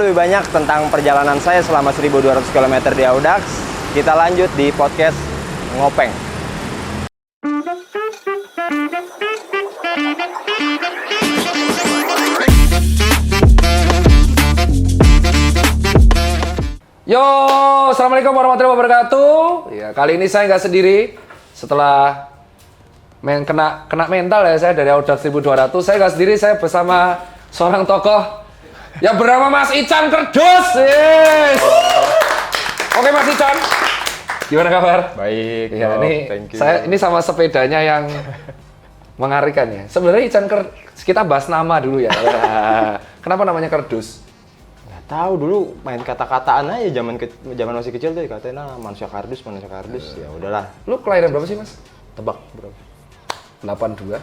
lebih banyak tentang perjalanan saya selama 1.200 km di Audax, kita lanjut di podcast Ngopeng. Yo, assalamualaikum warahmatullahi wabarakatuh. Ya, kali ini saya nggak sendiri. Setelah kena mental ya saya dari Audax 1.200, saya nggak sendiri. Saya bersama seorang tokoh yang bernama Mas Ican Kerdus. Yes. Oke Mas Ican, gimana kabar? Baik, Ya, thank you. saya ini sama sepedanya yang mengarikan ya. Sebenarnya Ican kita bahas nama dulu ya. Kenapa namanya Kerdus? Tahu dulu main kata-kataan aja zaman masih kecil tuh dikatain manusia kardus. Ya udahlah. Lu kelahiran berapa sih Mas? Tebak berapa? 82.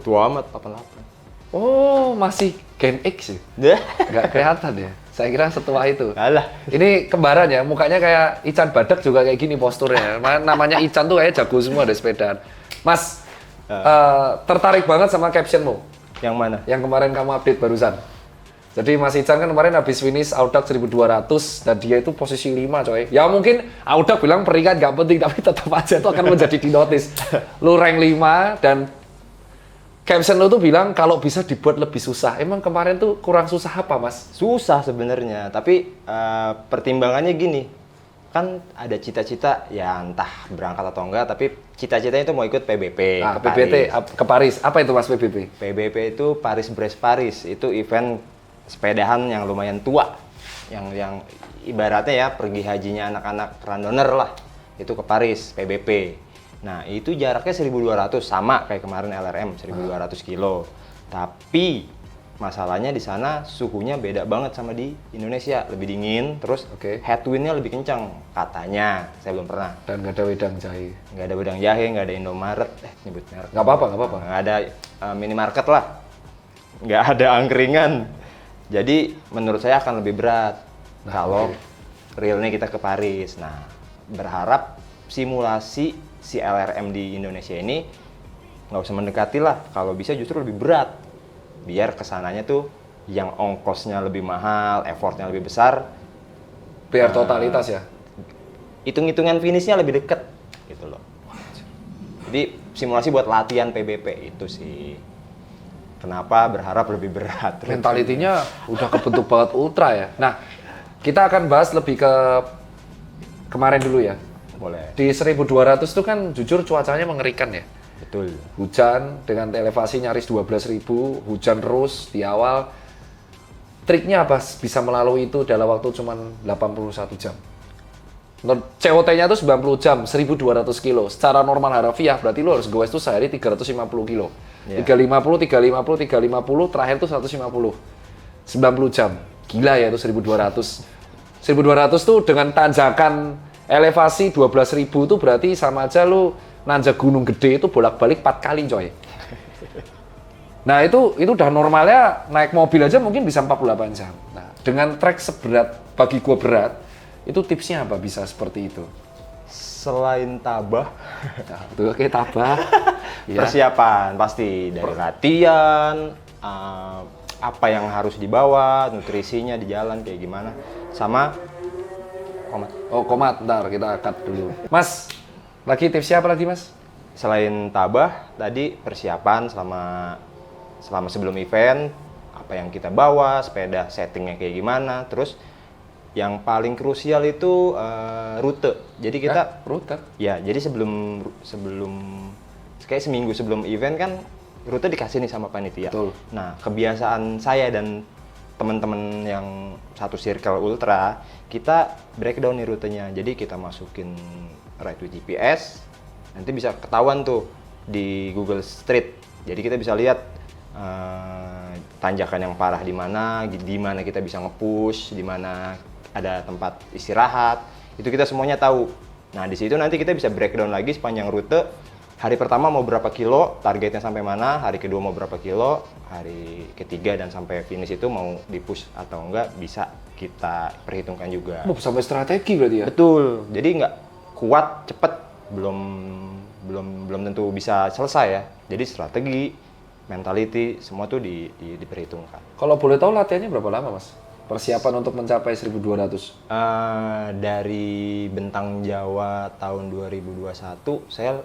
Tua amat 88. Oh, masih Gen X ya? Nggak kelihatan ya? Saya kira setua itu. Alah. Ini kembaran ya, mukanya kayak Ican Badak juga kayak gini posturnya. Namanya Ican tuh kayak jago semua ada sepedaan. Mas, tertarik banget sama captionmu. Yang mana? Yang kemarin kamu update barusan. Jadi Mas Ican kan kemarin habis finish Audax 1.200 dan dia itu posisi 5 coy. Ya mungkin Audax bilang peringkat nggak penting tapi tetap aja itu akan menjadi di notice. Lu rank 5 dan caption lu tuh bilang kalau bisa dibuat lebih susah. Emang kemarin tuh kurang susah apa Mas? Susah sebenarnya, tapi pertimbangannya gini. Kan ada cita-cita ya entah berangkat atau enggak, tapi cita-citanya itu mau ikut PBP. Nah, PBT ke Paris. Apa itu Mas PBP? PBP itu Paris-Brest-Paris. Itu event sepedahan yang lumayan tua. Yang ibaratnya ya pergi hajinya anak-anak runner lah. Itu ke Paris, PBP. Nah, itu jaraknya 1.200 sama kayak kemarin LRM 1.200 kilo. Tapi masalahnya di sana suhunya beda banget sama di Indonesia, lebih dingin, terus headwind-nya lebih kencang katanya. Saya belum pernah. Dan nggak ada wedang jahe. Nggak ada wedang jahe, nggak ada Indomaret, nyebut merek. Nggak apa-apa. Nggak ada minimarket lah. Nggak ada angkringan. Jadi menurut saya akan lebih berat kalau realnya kita ke Paris. Nah, berharap simulasi si LRM di Indonesia ini nggak usah mendekati lah. Kalau bisa justru lebih berat. Biar kesananya tuh yang ongkosnya lebih mahal, effortnya lebih besar. Biar totalitas ya? Hitung-hitungan finishnya lebih deket gitu loh. Jadi simulasi buat latihan PBP itu sih. Kenapa berharap lebih berat? Mentalitinya udah kebentuk banget ultra ya. Nah, kita akan bahas lebih ke kemarin dulu ya. Boleh. Di 1.200 itu kan jujur cuacanya mengerikan ya. Betul. Hujan dengan elevasi nyaris 12.000, hujan terus di awal. Triknya apa bisa melalui itu dalam waktu cuma 81 jam? COT-nya itu 90 jam, 1.200 kilo. Secara normal harafiah berarti lo harus goes itu sehari 350 kilo. Yeah. 350, terakhir tuh 150. 90 jam. Gila ya itu 1.200. 1.200 tuh dengan tanjakan elevasi 12.000 itu berarti sama aja lu nanjak gunung gede itu bolak-balik 4 kali coy. Nah itu udah normalnya naik mobil aja mungkin bisa 48 jam. Nah dengan trek seberat, bagi gua berat, itu tipsnya apa bisa seperti itu? Selain tabah, nah, tuh oke tabah. Persiapan pasti dari latihan, apa yang harus dibawa, nutrisinya di jalan kayak gimana, sama komat. Oh komat, ntar kita cut dulu. Mas, lagi tipsnya apa lagi mas? Selain tabah, tadi persiapan selama sebelum event, apa yang kita bawa, sepeda settingnya kayak gimana, terus yang paling krusial itu rute. Jadi kita rute. Ya, jadi sebelum kayak seminggu sebelum event kan rute dikasih nih sama panitia. Betul. Nah, kebiasaan saya dan teman-teman yang satu circle ultra, kita breakdown nih rutenya. Jadi kita masukin ride with GPS, nanti bisa ketahuan tuh di Google Street. Jadi kita bisa lihat tanjakan yang parah di mana kita bisa nge-push, di mana ada tempat istirahat, itu kita semuanya tahu. Nah di situ nanti kita bisa breakdown lagi sepanjang rute. Hari pertama mau berapa kilo, targetnya sampai mana, hari kedua mau berapa kilo, hari ketiga dan sampai finish itu mau di-push atau enggak bisa kita perhitungkan juga. Sampai strategi berarti ya? Betul, jadi nggak kuat, cepet, belum tentu bisa selesai ya. Jadi strategi, mentality, semua tuh diperhitungkan. Kalau boleh tahu latihannya berapa lama mas? persiapan untuk mencapai 1200? Dari Bentang Jawa tahun 2021 saya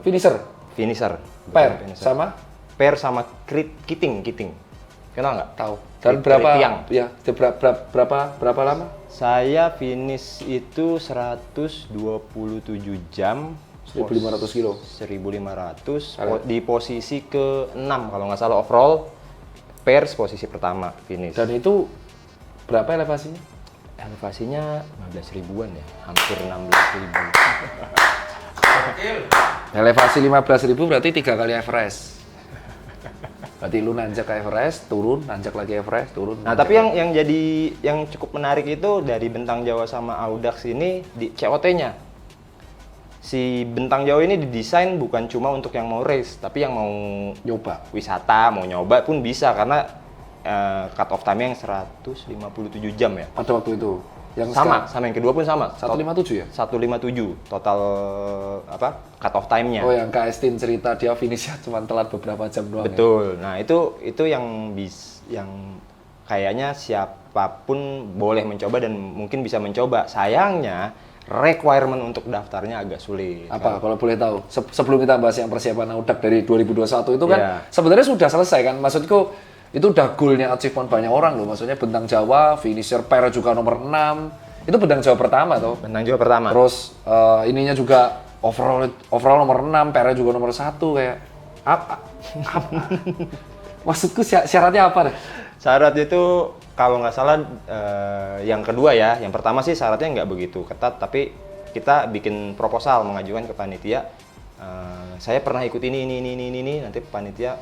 Finisher, finisher. pair, Finisher. sama? Pair sama kiting. Kenal nggak? Tahu. Dan Krit berapa? tiang. Ya, berapa lama? Saya finish itu 127 jam. 1.500 kilo. 1.500 di posisi ke-6 kalau nggak salah overall. Pairs posisi pertama finish. Dan itu berapa elevasinya? Elevasinya 15 ribuan ya, hampir 16 ribu. Elevasi 15.000 berarti 3 kali Everest. Berarti lu nanjak ke Everest, turun, nanjak lagi Everest, turun. Nah, tapi yang cukup menarik itu dari Bentang Jawa sama Audax ini di COT-nya. Si Bentang Jawa ini didesain bukan cuma untuk yang mau race, tapi yang mau nyoba. wisata, mau nyoba pun bisa karena cut off time yang 157 jam ya. Pada waktu itu. Yang Sama yang kedua pun sama. 157 ya? 157 total cut off time-nya. Oh, yang Kak Estin cerita dia finishnya cuma telat beberapa jam doang. Betul. Nah, itu yang kayaknya siapapun boleh mencoba dan mungkin bisa mencoba. Sayangnya requirement untuk daftarnya agak sulit. Apa kalau boleh tahu? Sebelum kita bahas yang persiapan Audax dari 2021 itu kan Iya. sebenarnya sudah selesai kan? Maksudku itu udah goalnya achievement banyak orang loh. Maksudnya Bentang Jawa, finisher pair juga nomor 6. Itu Bentang Jawa pertama tuh. Bentang Jawa pertama. Terus ininya juga overall nomor 6, pair juga nomor 1 kayak apa? Maksudku syaratnya apa deh? Syarat itu kalau nggak salah yang kedua ya, yang pertama sih syaratnya nggak begitu ketat, tapi kita bikin proposal mengajukan ke panitia. Saya pernah ikut ini, nanti panitia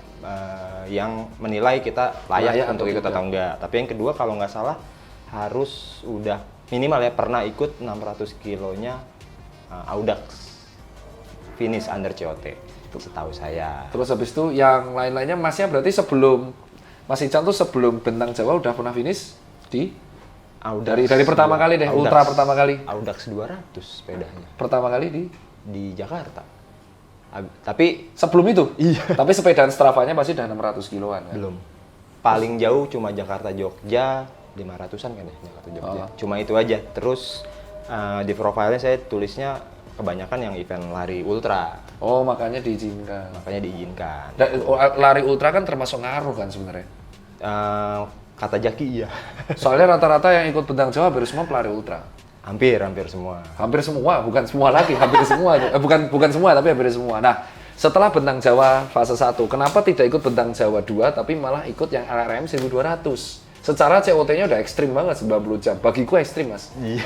yang menilai kita layak untuk ikut atau enggak. Tapi yang kedua kalau nggak salah harus udah minimal ya pernah ikut 600 kilonya Audax finish under COT, setahu saya. Terus habis itu yang lain-lainnya masnya berarti sebelum Mas Ican tuh sebelum Bentang Jawa udah pernah finish di Audax, dari pertama kali deh, Audax, ultra pertama kali. Audax 200 sepedanya Pertama kali di Jakarta. Tapi sebelum itu. Iya. Tapi sepedaan Strava-nya pasti udah 600 kiloan kan? belum. Paling jauh cuma Jakarta Jogja 500-an kan ya, Jakarta Jogja. Cuma itu aja. Terus di profilnya saya tulisnya kebanyakan yang event lari ultra. Oh, makanya diizinkan. Makanya diizinkan. Lari ultra kan termasuk ngaruh kan sebenarnya. Kata Jaki iya. Soalnya rata-rata yang ikut Bentang Jawa hampir semua pelari ultra. Hampir semua. Hampir semua, bukan semua lagi, hampir semua. Bukan semua, tapi hampir semua. Nah, setelah Bentang Jawa fase 1, kenapa tidak ikut Bentang Jawa 2, tapi malah ikut yang LRM 1200? Secara COT-nya udah ekstrim banget, 90 jam. Bagiku ekstrim, Mas. Iya.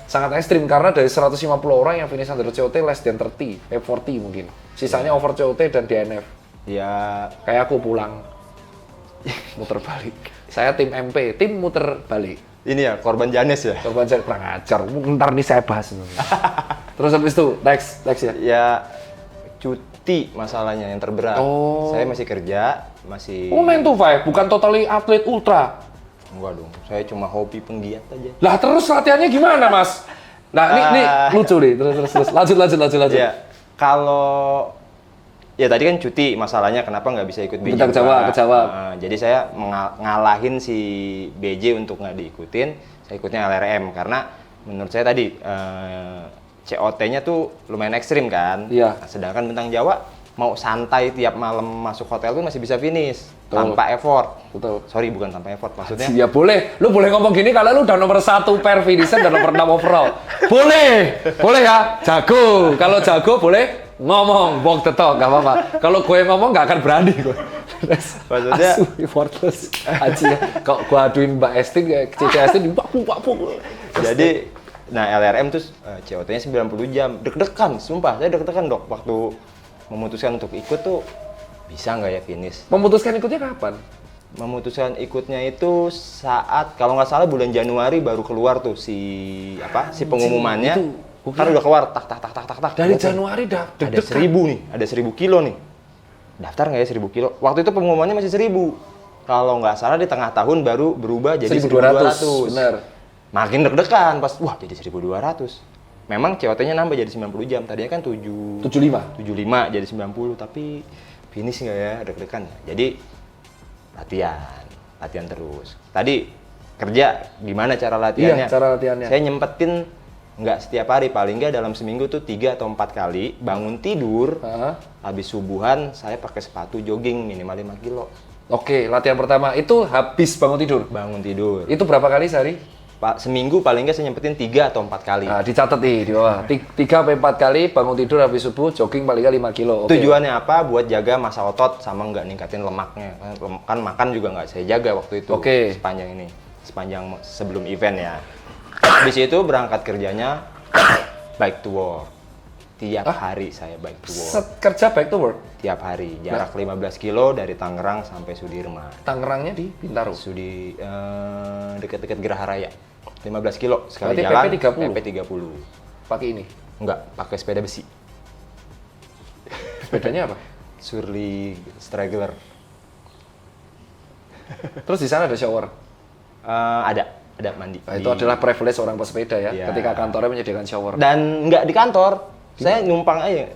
Sangat ekstrim, karena dari 150 orang yang finish under COT less than 30, 40 mungkin. Sisanya over COT dan DNF. Ya, Kayak aku pulang, muter balik. Saya tim MP, tim muter balik. ini ya korban Janes ya. Coba cek kurang ajar, ntar nih saya bahas. Terus habis itu, next ya. Ya cuti masalahnya yang terberat. Oh. Saya masih kerja, masih. Oh, 9 to 5, bukan totally atlet ultra. Enggak dong, saya cuma hobi penggiat aja. Lah terus latihannya gimana, Mas? Nah, ini lucu nih. Terus lanjut. Ya, kalau ya tadi kan cuti masalahnya kenapa nggak bisa ikut BJ Bentang Jawa, juga. kejawab. Jadi saya ngalahin si BJ untuk nggak diikutin, saya ikutnya LRM karena menurut saya tadi COT-nya tuh lumayan ekstrim kan. Iya. Nah, sedangkan Bentang Jawa mau santai tiap malam masuk hotel tuh masih bisa finish Betul. tanpa effort. Betul. Sorry, bukan tanpa effort maksudnya. Ya boleh, lu boleh ngomong gini kalau lu udah nomor 1 per finisher dan nomor 6 overall. Boleh ya, jago. Kalau jago boleh ngomong, walk the talk, gak apa-apa. Kalau gue ngomong gak akan berani gue. Maksudnya Asu, effortless. Aji ya. Kalau gue aduin Mbak Estin, Cici Estin, wapu. jadi, nah LRM tuh COT-nya 90 jam. Deg-degan, sumpah. Saya deg-degan dok. Waktu memutuskan untuk ikut tuh, bisa nggak ya finish? Memutuskan ikutnya kapan? Memutuskan ikutnya itu saat, kalau nggak salah bulan Januari baru keluar tuh si pengumumannya. Itu, Kan udah keluar, tak. Dari Udah, Januari dah ada 1000 nih, ada 1000 kilo nih. Daftar nggak ya 1000 kilo? Waktu itu pengumumannya masih 1000. Kalau nggak salah di tengah tahun baru berubah jadi 1200. Bener. Makin deg-degan pas, wah jadi 1200. Memang COT-nya nambah jadi 90 jam. Tadinya kan 75. 75 jadi 90, tapi finish nggak ya, deg-degan ya. Jadi latihan terus. Tadi kerja, gimana cara latihannya? Iya, cara latihannya. Saya nyempetin nggak setiap hari, paling nggak dalam seminggu tuh 3 atau 4 kali bangun tidur, habis subuhan saya pakai sepatu jogging minimal 5 kilo. Oke, latihan pertama itu habis bangun tidur. Bangun tidur. Itu berapa kali sehari? Pak, seminggu paling nggak saya nyempetin 3 atau 4 kali. Nah, dicatat nih di bawah. 3-4 kali bangun tidur habis subuh, jogging paling nggak 5 kilo. Oke. Tujuannya apa? Buat jaga massa otot sama nggak ningkatin lemaknya. Kan makan juga nggak saya jaga waktu itu. Oke. Sepanjang sebelum event ya. Habis itu berangkat kerjanya bike to work. Tiap hari saya bike to work. Kerja back to work. Tiap hari, jarak 15 kilo dari Tangerang sampai Sudirman. Tangerangnya di Bintaro. Dekat-dekat Geraha Raya. 15 kilo sekali Berarti jalan. PP 30? PP 30. Pakai ini. Enggak, pakai sepeda besi. Sepedanya apa? Surly Straggler. Terus di sana ada shower. Ada mandi. Nah, itu adalah privilege orang pesepeda ya, Iya. ketika kantornya menyediakan shower. Dan nggak di kantor. Saya numpang aja.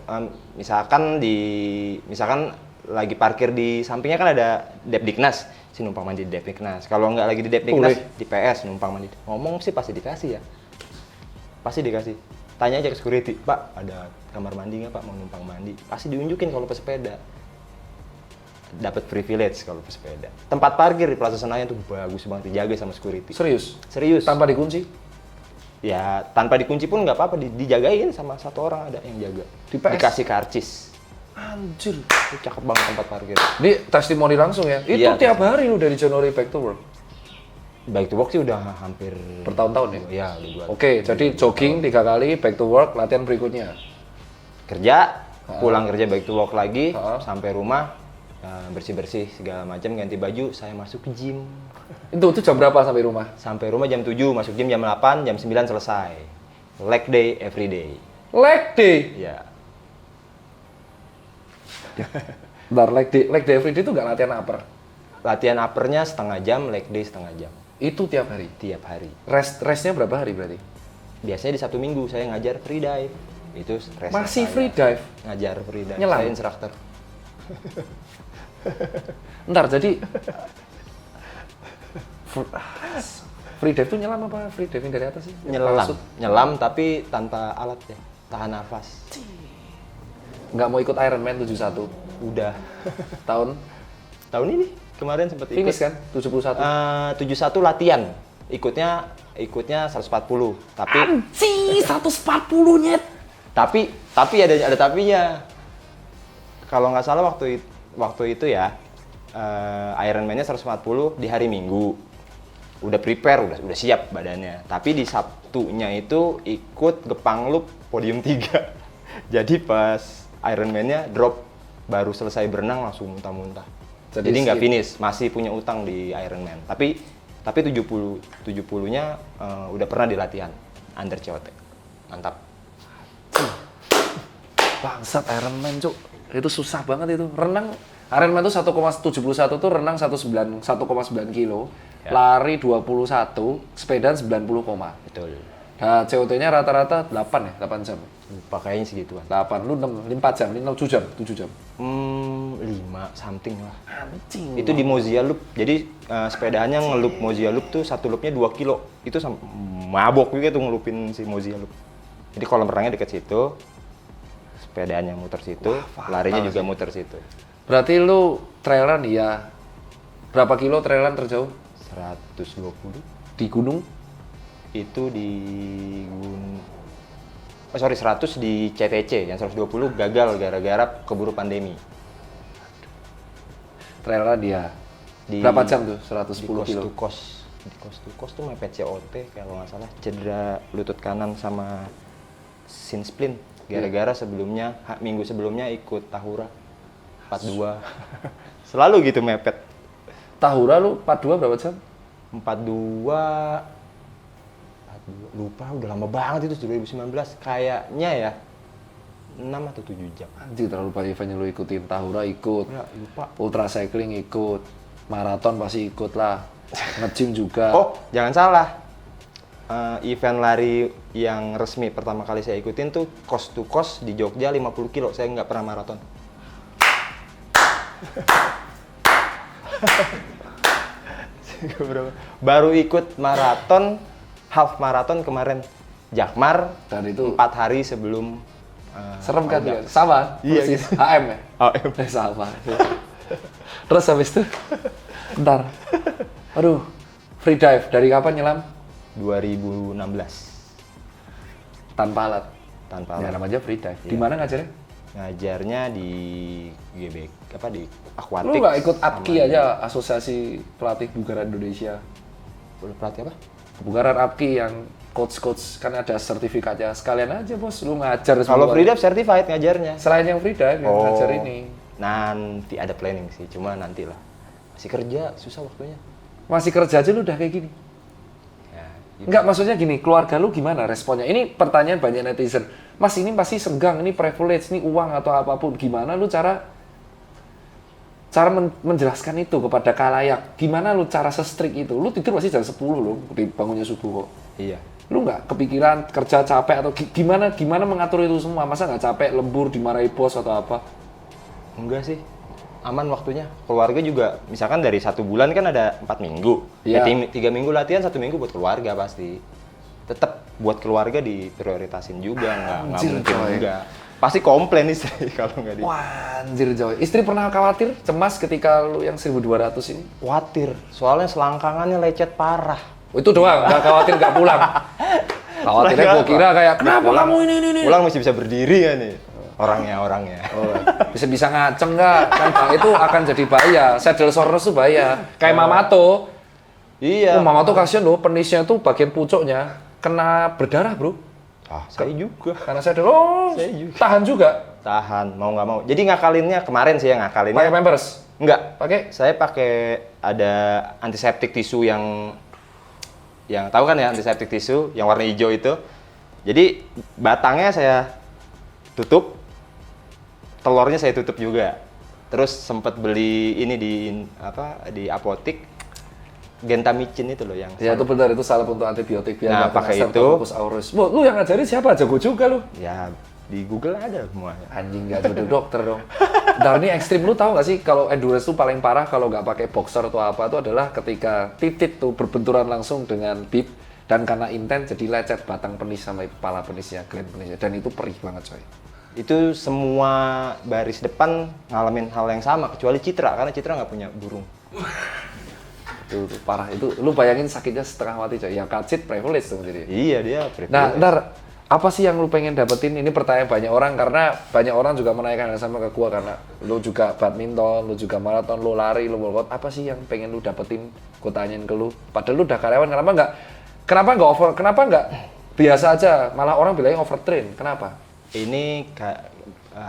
Misalkan lagi parkir di sampingnya kan ada Depdiknas. Si numpang mandi di Depdiknas. Kalau nggak lagi di Depdiknas, di PS numpang mandi. Ngomong sih pasti dikasih ya. Pasti dikasih. Tanya aja ke security, Pak, ada kamar mandi nggak Pak, mau numpang mandi? Pasti diunjukin kalau pesepeda. Dapat privilege kalau pesepeda. Tempat parkir di Plaza Senayan tuh bagus banget, dijaga sama security. Serius? Serius. Tanpa dikunci? Ya, tanpa dikunci pun nggak apa-apa, dijagain sama satu orang ada yang jaga. Di PS? Dikasih karcis. Anjir. Itu cakep banget tempat parkir. Ini testimoni langsung ya? Itu Iya. tiap hari lu dari Januari back to work? Bike to work sih udah hampir Bertahun-tahun ya? Ya, udah 2 Oke, jadi jogging 3 kali, back to work, latihan berikutnya. kerja, pulang kerja bike to work lagi, Ha. sampai rumah bersih-bersih segala macam, ganti baju, saya masuk ke gym. Itu jam berapa sampai rumah? Sampai rumah jam 7, masuk gym jam 8, jam 9 selesai. Leg day every day. Leg day? Ya. Bentar, leg day every day itu nggak latihan upper? Latihan uppernya setengah jam, leg day setengah jam. Itu tiap hari? Tiap hari. Restnya berapa hari berarti? Biasanya di Sabtu Minggu saya ngajar free dive. Itu rest Masih saya. free dive? Ngajar free dive. Nyelam? Saya instruktur. Ntar, jadi free dive itu nyelam apa free diving dari atas sih? Nyelam tapi tanpa alat ya. Tahan nafas. Nggak mau ikut Ironman 71 Udah. tahun Tahun ini kemarin sempat ikut. finish kan 71. 71 latihan. Ikutnya 140. Tapi Anjir, 140 nyet. tapi ada tapinya. Kalau nggak salah waktu itu ya, Ironman-nya 140 di hari Minggu. Udah prepare, udah siap badannya. Tapi di Sabtunya itu ikut Gepang Loop podium 3. Jadi pas Ironman-nya drop, baru selesai berenang langsung muntah-muntah. Jadi nggak finish, masih punya utang di Ironman. Tapi 70-nya udah pernah di latihan under COT. Mantap. Bangsat Ironman, Cuk. Itu susah banget itu. Renang Ironman itu 1,71 tuh renang 1,9 kilo, Ya. lari 21, sepedaan 90, Betul. nah COT-nya rata-rata 8 ya, 8 jam. Lupa kayaknya segituan. 8, lu 4 jam, 7 jam, 7 jam. 5 something lah. Anjing. Itu di Mozia Loop. Jadi sepedaannya ngelup Mozia Loop tuh satu loopnya 2 kilo. Itu mabok juga tuh ngelupin si Mozia Loop. Jadi kolam renangnya deket situ, sepedaannya muter situ, larinya juga muter situ. Berarti lu trailan ya, berapa kilo trailan terjauh? 120 Di gunung? itu di 100 di CTC, yang 120 gagal gara-gara keburu pandemi. Trailan dia. Di- Berapa jam tuh? Di 110 coast kilo. to coast. Di coast to coast tuh mepet COT kalau nggak salah, cedera lutut kanan sama shin splint gara-gara sebelumnya minggu sebelumnya ikut Tahura 42. Selalu gitu mepet. Tahura lu 42 berapa jam? 42 lupa, udah lama banget itu 2019 kayaknya ya 6 atau 7 jam. Anjir, terlalu banyak event yang lu ikutin. Tahura ikut, Ya, lupa. ultra cycling ikut, maraton pasti ikut lah, nge-gym juga. Oh, jangan salah. Event lari yang resmi pertama kali saya ikutin tuh coast to coast di Jogja 50 kilo. Saya nggak pernah maraton. Baru ikut maraton, half maraton kemarin Jakmar, Dan itu 4 hari sebelum serem kan All ya? Sama? Iya, Persis. gitu. HM ya? HM. Sama. Terus habis itu, bentar. Aduh, free dive dari kapan nyelam? 2016 Tanpa alat. tanpa Ya alat. namanya free dive. Di Iya. mana ngajarnya? Ngajarnya di GBK di akuatik. Lu nggak ikut sama APKI aja, Asosiasi Pelatih Bugaran Indonesia? di- Pelatih apa? Bugaran APKI yang coach-coach kan ada sertifikatnya. Sekalian aja bos, lu ngajar Kalau semua. free dive certified ngajarnya. Selain yang free dive, yang ngajar ini. Nanti ada planning sih, cuma nantilah. Masih kerja, susah waktunya. Masih kerja aja lu udah kayak gini? Ya, gitu. Enggak, maksudnya gini, keluarga lu gimana responnya? Ini pertanyaan banyak netizen. Mas ini pasti senggang, ini privilege, ini uang atau apapun. Gimana lu cara menjelaskan itu kepada kalayak? Gimana lu cara se-strict itu? Lu tidur pasti jam 10 lu, bangunnya subuh kok. Iya. Lu nggak kepikiran kerja capek atau gimana mengatur itu semua? Masa nggak capek, lembur, dimarahi bos atau apa? Enggak sih, aman waktunya. Keluarga juga, misalkan dari 1 bulan kan ada 4 minggu. Iya. 3 minggu latihan, 1 minggu buat keluarga pasti. Tetap buat keluarga diprioritasin juga, nggak Anjir, mungkin coy. juga. Pasti komplain istri kalau nggak di. Wah, anjir Joy. Istri pernah khawatir, cemas ketika lu yang 1.200 ini? Khawatir, soalnya selangkangannya lecet parah. Oh, itu doang, nggak khawatir nggak pulang. Khawatirnya gue kira kayak, kenapa kamu ini? Pulang mesti bisa berdiri ya nih. Orangnya. Oh, bisa ngaceng nggak? Kan Bang, itu akan jadi bahaya. Saddle soreness tuh bahaya. Kayak Mamato. Iya. Oh, Mamato kasihan loh, penisnya tuh bagian pucuknya kena berdarah bro. Ah, saya juga. Karena saddle, oh, Saya juga. tahan juga. Tahan, mau nggak mau. Jadi ngakalinnya kemarin sih ya ngakalinnya. Pakai pampers. Enggak. Pakai Saya pakai ada antiseptik tisu yang tahu kan ya, antiseptik tisu yang warna hijau itu. Jadi batangnya saya tutup, telurnya saya tutup juga. Terus sempat beli ini di apotik, gentamicin itu loh yang ya itu benar, itu salep untuk antibiotik biar Nah, nggak kena pakai itu. Streptococcus aureus. Wah, lu yang ngajarin siapa? Jago juga lu. ya di Google ada semuanya. Anjing, nggak jadi dokter dong. Ntar ini ekstrim, lu tahu nggak sih kalau endurance tuh paling parah kalau nggak pakai boxer atau apa itu adalah ketika titit tuh berbenturan langsung dengan bib dan karena intens jadi lecet batang penis sama kepala penisnya, gland penisnya, dan itu perih banget coy. Itu semua baris depan ngalamin hal yang sama kecuali Citra karena Citra nggak punya burung. Itu parah, itu lu bayangin sakitnya setengah mati coy. Yang kacit privilege tuh jadi. Iya dia privilege. Nah, ntar apa sih yang lu pengen dapetin? Ini pertanyaan banyak orang karena banyak orang juga menanyakan hal sama ke gua karena lu juga badminton, lu juga maraton, lu lari, lu workout. Apa sih yang pengen lu dapetin? Gua tanyain ke lu. Padahal lu udah karyawan, kenapa nggak biasa aja? Malah orang bilangnya overtrain. Kenapa? Ini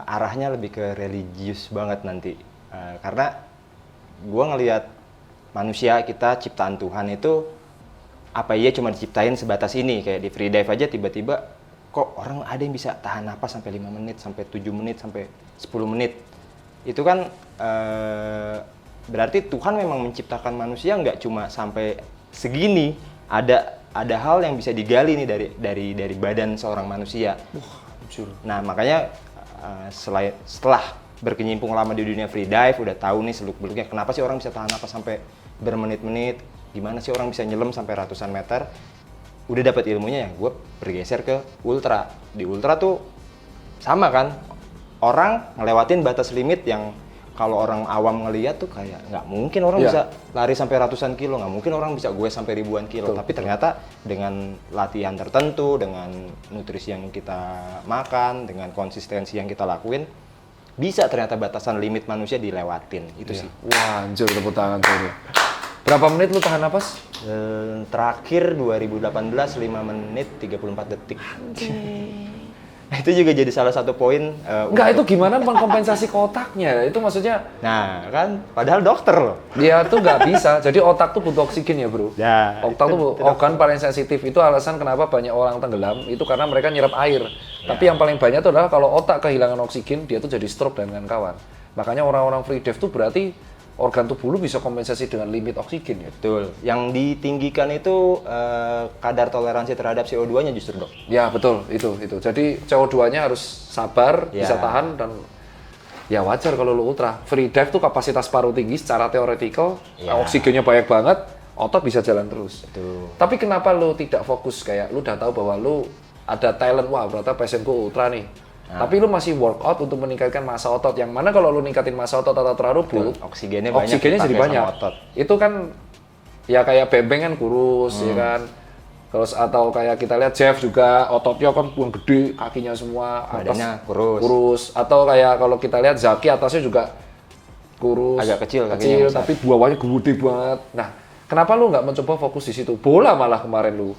arahnya lebih ke religius banget nanti. Karena gua ngelihat manusia kita ciptaan Tuhan itu apa iya cuma diciptain sebatas ini, kayak di free dive aja tiba-tiba kok orang ada yang bisa tahan napas sampai 5 menit, sampai 7 menit, sampai 10 menit. Itu kan berarti Tuhan memang menciptakan manusia nggak cuma sampai segini. Ada hal yang bisa digali nih dari badan seorang manusia. Jujur. Nah, makanya setelah berkecimpung lama di dunia free dive, udah tahu nih seluk-beluknya kenapa sih orang bisa tahan napas sampai bermenit-menit, gimana sih orang bisa nyelam sampai ratusan meter. Udah dapat ilmunya ya, gue bergeser ke ultra. Di ultra tuh sama kan, orang ngelewatin batas limit yang kalau orang awam ngeliat tuh kayak nggak mungkin orang Iya. bisa lari sampai ratusan kilo, nggak mungkin orang bisa gue sampai ribuan kilo. Betul, Tapi ternyata dengan latihan tertentu, dengan nutrisi yang kita makan, dengan konsistensi yang kita lakuin, bisa ternyata batasan limit manusia dilewatin. Itu sih. Wah, anjir, tepuk tangan tuh. Berapa menit lu tahan napas? Terakhir 2018 5 menit 34 detik. Nah, itu juga jadi salah satu poin. Enggak, itu gimana mengkompensasi ke otaknya? Itu maksudnya, Nah, kan padahal dokter loh. dia tuh nggak bisa. Jadi otak tuh butuh oksigen ya bro. Ya, Otak tuh organ paling sensitif. Itu alasan kenapa banyak orang tenggelam. Itu karena mereka nyerap air. Tapi yang paling banyak tuh adalah kalau otak kehilangan oksigen, dia tuh jadi stroke dan kawan-kawan. Makanya orang-orang free dive tuh berarti organ tubuh lu bisa kompensasi dengan limit oksigen ya. betul. Yang ditinggikan itu kadar toleransi terhadap CO2-nya justru, Dok. Ya betul, itu. Jadi CO2-nya harus sabar, Ya. bisa tahan, dan ya wajar kalau lu ultra. Free dive tuh kapasitas paru tinggi secara teoretikal, Ya. oksigennya banyak banget, otot bisa jalan terus. Betul. Tapi kenapa lu tidak fokus kayak lu udah tahu bahwa lu ada talent, wah berarti passionku ultra nih. Tapi lu masih workout untuk meningkatkan massa otot. Yang mana kalau lu ningkatin massa otot atau terlalu Oksigennya banyak oksigennya jadi dipakai banyak. sama otot. Itu kan ya kayak Bembeng kan kurus ya kan. Terus atau kayak kita lihat Jeff juga ototnya kan yang gede, kakinya semua, Badannya kurus. kurus. Atau kayak kalau kita lihat Zaki atasnya juga kurus, Agak kecil kakinya besar. tapi bawahnya gede banget. Nah, kenapa lu nggak mencoba fokus di situ? Bola malah kemarin lu.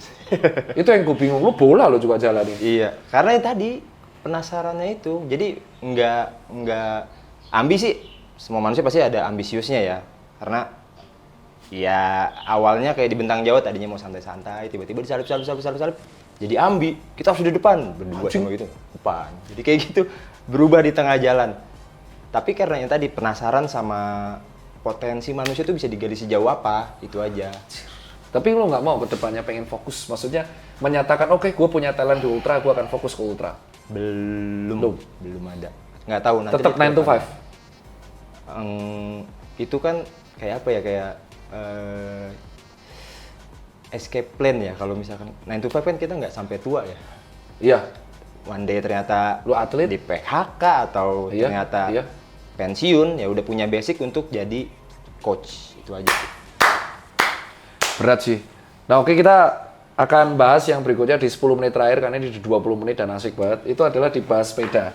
Itu yang gue bingung, lu bola lu juga jalanin. Iya, karena yang tadi penasarannya itu. Jadi nggak ambisi. Semua manusia pasti ada ambisiusnya ya. Karena ya awalnya kayak di Bentang Jawa tadinya mau santai-santai, tiba-tiba disalip. Jadi ambi, kita harus di depan berdua sama gitu. Depan. Jadi kayak gitu berubah di tengah jalan. Tapi karena yang tadi penasaran sama potensi manusia itu bisa digali sejauh apa, itu aja. Tapi lu nggak mau ke depannya pengen fokus, maksudnya menyatakan oke, gue punya talent di ultra, gue akan fokus ke ultra. Belum ada. Nggak tahu nanti. Tetap 9 to 5. Itu kan kayak apa ya, kayak escape plan ya. Kalau misalkan 9 to 5 kan kita nggak sampai tua ya. Iya. One day ternyata Lu atlet? di PHK atau Iya, ternyata iya. pensiun, ya udah punya basic untuk jadi coach. Itu aja sih. Berat sih. Nah oke, kita akan bahas yang berikutnya di 10 menit terakhir karena ini di 20 menit dan asik banget. Itu adalah dibahas sepeda.